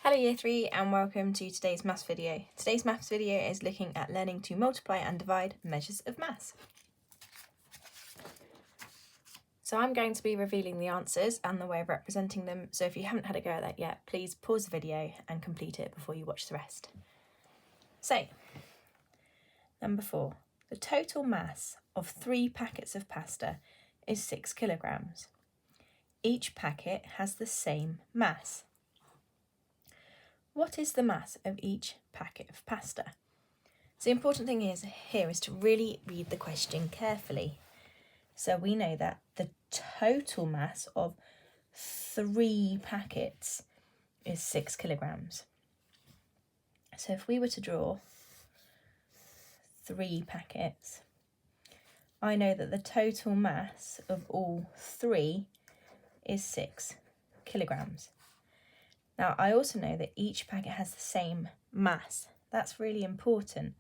Hello Year 3 and welcome to today's maths video. Today's maths video is looking at learning to multiply and divide measures of mass. So I'm going to be revealing the answers and the way of representing them, so if you haven't had a go at that yet, please pause the video and complete it before you watch the rest. So, number 4. The total mass of 3 packets of pasta is 6 kilograms. Each packet has the same mass. What is the mass of each packet of pasta? So the important thing here is to really read the question carefully. So we know that the total mass of 3 packets is 6 kilograms. So if we were to draw 3 packets, I know that the total mass of all 3 is 6 kilograms. Now, I also know that each packet has the same mass. That's really important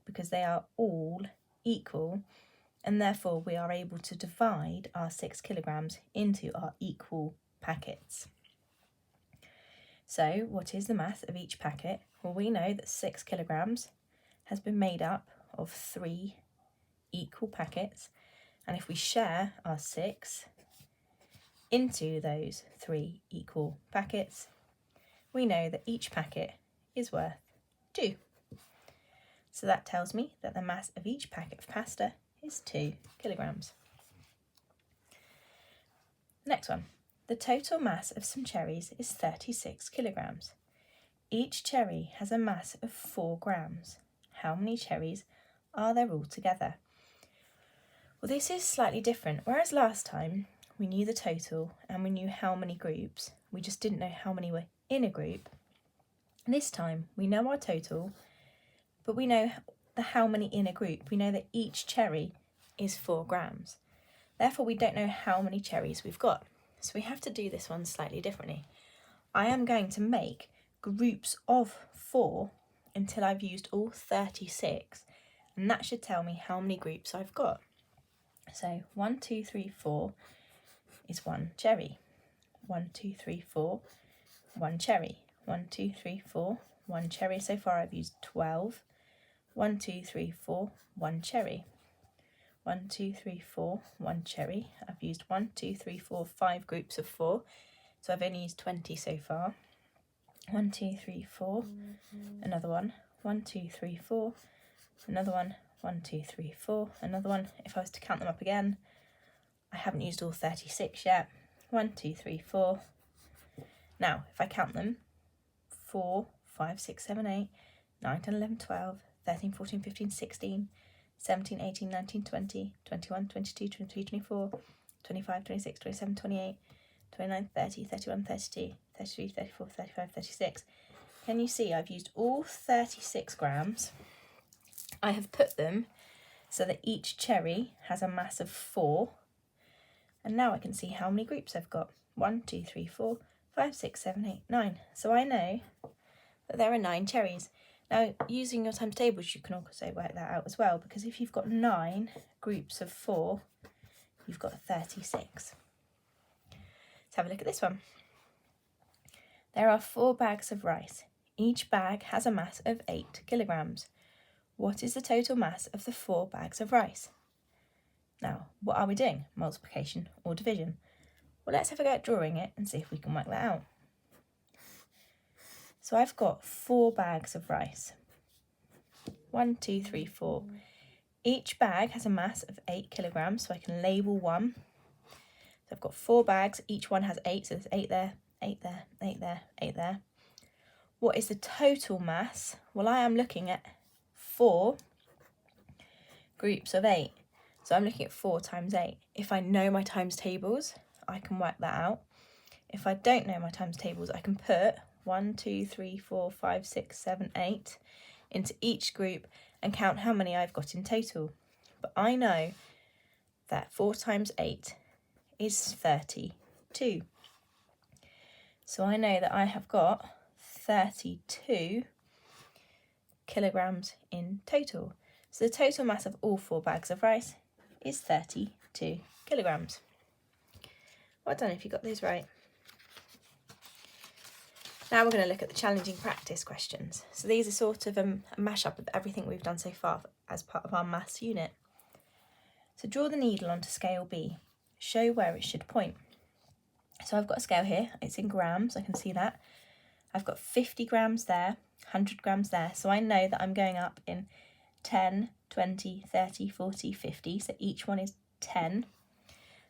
because they are all equal, and therefore we are able to divide our 6 kilograms into our equal packets. So, what is the mass of each packet? Well, we know that 6 kilograms has been made up of 3 equal packets, and if we share our 6 into those 3 equal packets, we know that each packet is worth 2. So that tells me that the mass of each packet of pasta is 2 kilograms. Next one. The total mass of some cherries is 36 kilograms. Each cherry has a mass of 4 grams. How many cherries are there altogether? Well, this is slightly different. Whereas last time we knew the total and we knew how many groups, we just didn't know how many were in a group. This time we know our total, but we know how many in a group. We know that each cherry is 4 grams. Therefore, we don't know how many cherries we've got. So we have to do this one slightly differently. I am going to make groups of 4 until I've used all 36, and that should tell me how many groups I've got. So 1, 2, 3, 4 is 1 cherry. 1, 2, 3, 4, 1 cherry. 1, 2, 3, 4, 1 cherry. So far I've used 12. 1, 2, 3, 4, 1 cherry. 1, 2, 3, 4, 1 cherry. I've used 1, 2, 3, 4, 5 groups of 4. So I've only used 20 so far. 1, 2, 3, 4, another one. 1, 2, 3, 4, another one. 1, 2, 3, 4, another one. If I was to count them up again, I haven't used all 36 yet. 1, 2, 3, 4. Now, if I count them, 4, 5, 6, 7, 8, 9, 10, 11, 12, 13, 14, 15, 16, 17, 18, 19, 20, 21, 22, 23, 24, 25, 26, 27, 28, 29, 30, 31, 32, 33, 34, 35, 36. Can you see I've used all 36 grams? I have put them so that each cherry has a mass of 4. And now I can see how many groups I've got. 1, 2, 3, 4, 5, 6, 7, 8, 9. So I know that there are 9 cherries. Now, using your times tables, you can also work that out as well, because if you've got 9 groups of 4, you've got 36. Let's have a look at this one. There are 4 bags of rice. Each bag has a mass of 8 kilograms. What is the total mass of the 4 bags of rice? Now, what are we doing? Multiplication or division? Well, let's have a go at drawing it and see if we can work that out. So I've got 4 bags of rice. 1, 2, 3, 4. Each bag has a mass of 8 kilograms, so I can label one. So I've got 4 bags, each one has 8, so there's 8 there, 8 there, 8 there, 8 there. What is the total mass? Well, I am looking at 4 groups of 8. So I'm looking at 4 times 8. If I know my times tables, I can work that out. If I don't know my times tables, I can put 1, 2, 3, 4, 5, 6, 7, 8 into each group and count how many I've got in total. But I know that 4 times 8 is 32. So I know that I have got 32 kilograms in total. So the total mass of all 4 bags of rice is 32 kilograms. Well done if you got those right. Now we're going to look at the challenging practice questions. So these are sort of a mashup of everything we've done so far as part of our maths unit. So draw the needle onto scale B. Show where it should point. So I've got a scale here. It's in grams. I can see that. I've got 50 grams there, 100 grams there. So I know that I'm going up in 10, 20, 30, 40, 50. So each one is 10.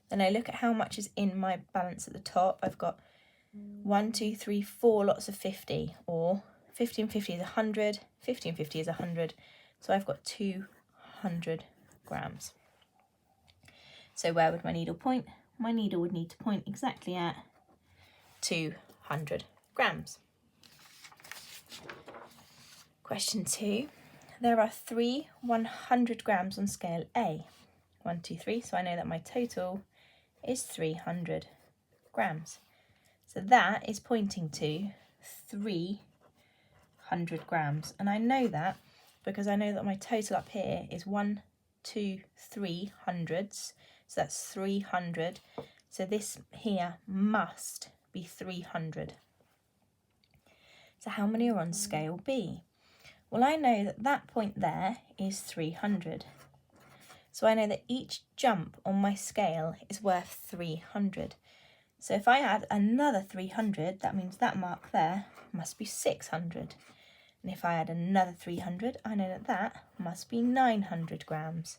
Then I look at how much is in my balance at the top. I've got 1, 2, 3, 4 lots of 50, or 50 and 50 is 100, 50 and 50 is 100. So I've got 200 grams. So where would my needle point? My needle would need to point exactly at 200 grams. Question 2. There are 3 100 grams on scale A. 1, 2, 3. So I know that my total is 300 grams. So that is pointing to 300 grams. And I know that because I know that my total up here is 1, 2, 3 hundreds. So that's 300. So this here must be 300. So how many are on scale B? Well, I know that that point there is 300. So I know that each jump on my scale is worth 300. So if I add another 300, that means that mark there must be 600. And if I add another 300, I know that that must be 900 grams.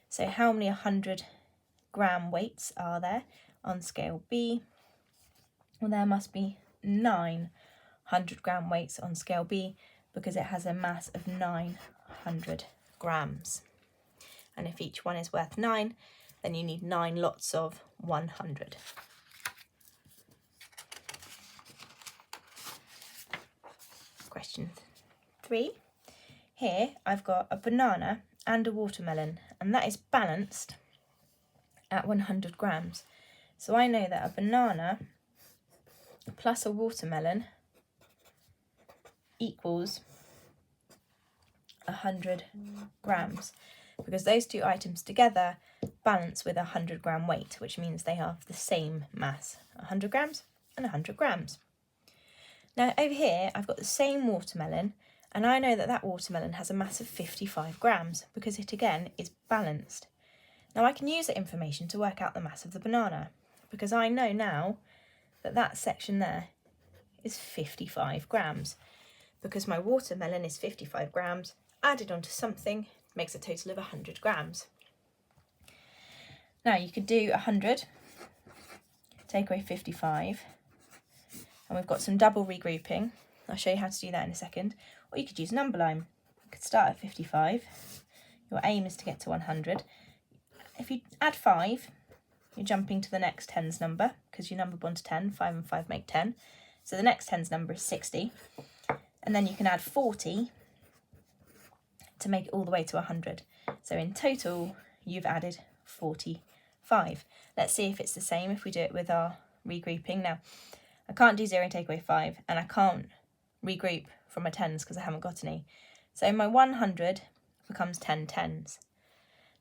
So how many 100 gram weights are there on scale B? Well, there must be 900 gram weights on scale B because it has a mass of 900 grams. And if each one is worth 9, then you need 9 lots of 100. Question 3. Here I've got a banana and a watermelon, and that is balanced at 100 grams. So I know that a banana plus a watermelon equals 100 grams, because those two items together balance with a 100 gram weight, which means they have the same mass, 100 grams and 100 grams. Now over here I've got the same watermelon, and I know that that watermelon has a mass of 55 grams because it again is balanced. Now I can use that information to work out the mass of the banana, because I know now that that section there is 55 grams, because my watermelon is 55 grams added onto something makes a total of 100 grams. Now you could do 100, take away 55, and we've got some double regrouping. I'll show you how to do that in a second. Or you could use a number line. You could start at 55. Your aim is to get to 100. If you add 5, you're jumping to the next tens number, because you number 1 to 10, 5 and 5 make 10. So the next tens number is 60. And then you can add 40 to make it all the way to 100. So in total, you've added 45. Let's see if it's the same if we do it with our regrouping. Now, I can't do 0 and take away 5, and I can't regroup from my tens because I haven't got any. So my 100 becomes 10 tens.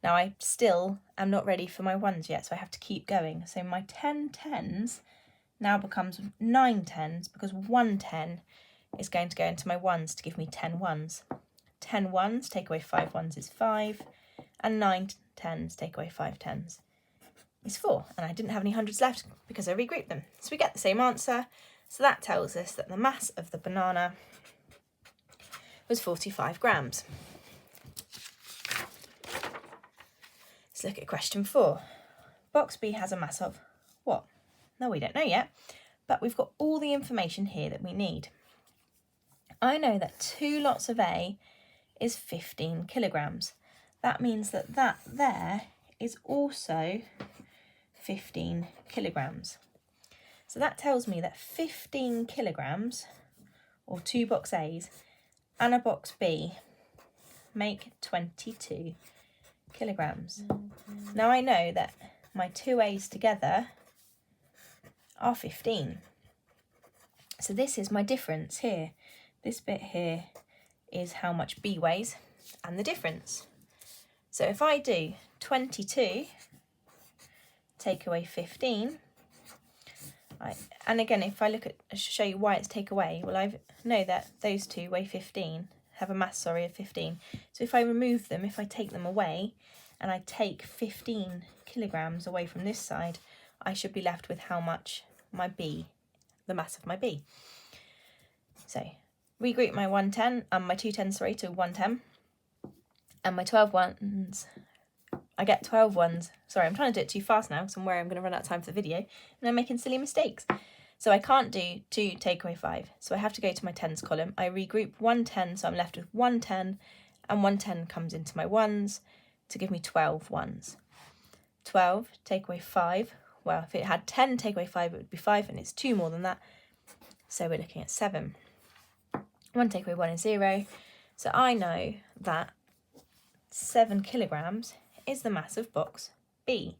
Now I still am not ready for my ones yet, so I have to keep going. So my 10 tens now becomes 9 tens, because 1 10 is going to go into my ones to give me 10 ones. 10 ones take away 5 ones is 5, and 9 tens take away 5 tens is 4. And I didn't have any hundreds left because I regrouped them. So we get the same answer. So that tells us that the mass of the banana was 45 grams. Let's look at question 4. Box B has a mass of what? No, we don't know yet, but we've got all the information here that we need. I know that 2 lots of A is 15 kilograms. That means that that there is also 15 kilograms. So that tells me that 15 kilograms, or 2 box A's and a box B, make 22 kilograms. Now I know that my 2 A's together are 15. So this is my difference here. This bit here is how much B weighs and the difference. So if I do 22 take away 15, And again, if I look at, show you why it's take away, well, I know that those two weigh 15, have a mass, sorry, of 15. So if I remove them, if I take them away, and I take 15 kilograms away from this side, I should be left with how much my B, the mass of my B. So regroup my 110, my 210, sorry, to 110, and my 12 ones, I get 12 ones. Sorry, I'm trying to do it too fast now, because I'm worried I'm going to run out of time for the video, and I'm making silly mistakes. So I can't do 2 take away 5, so I have to go to my tens column. I regroup 110, so I'm left with 110, and 110 comes into my ones to give me 12 ones. 12 take away 5, well, if it had 10 take away 5, it would be 5, and it's 2 more than that, so we're looking at 7. 1 take away 1 is 0, so I know that 7 kilograms is the mass of box B.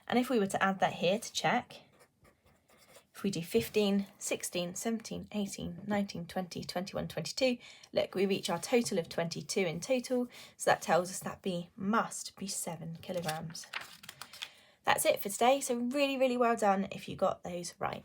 And if we were to add that here to check, if we do 15, 16, 17, 18, 19, 20, 21, 22, look, we reach our total of 22 in total, so that tells us that B must be 7 kilograms. That's it for today, so really, really well done if you got those right.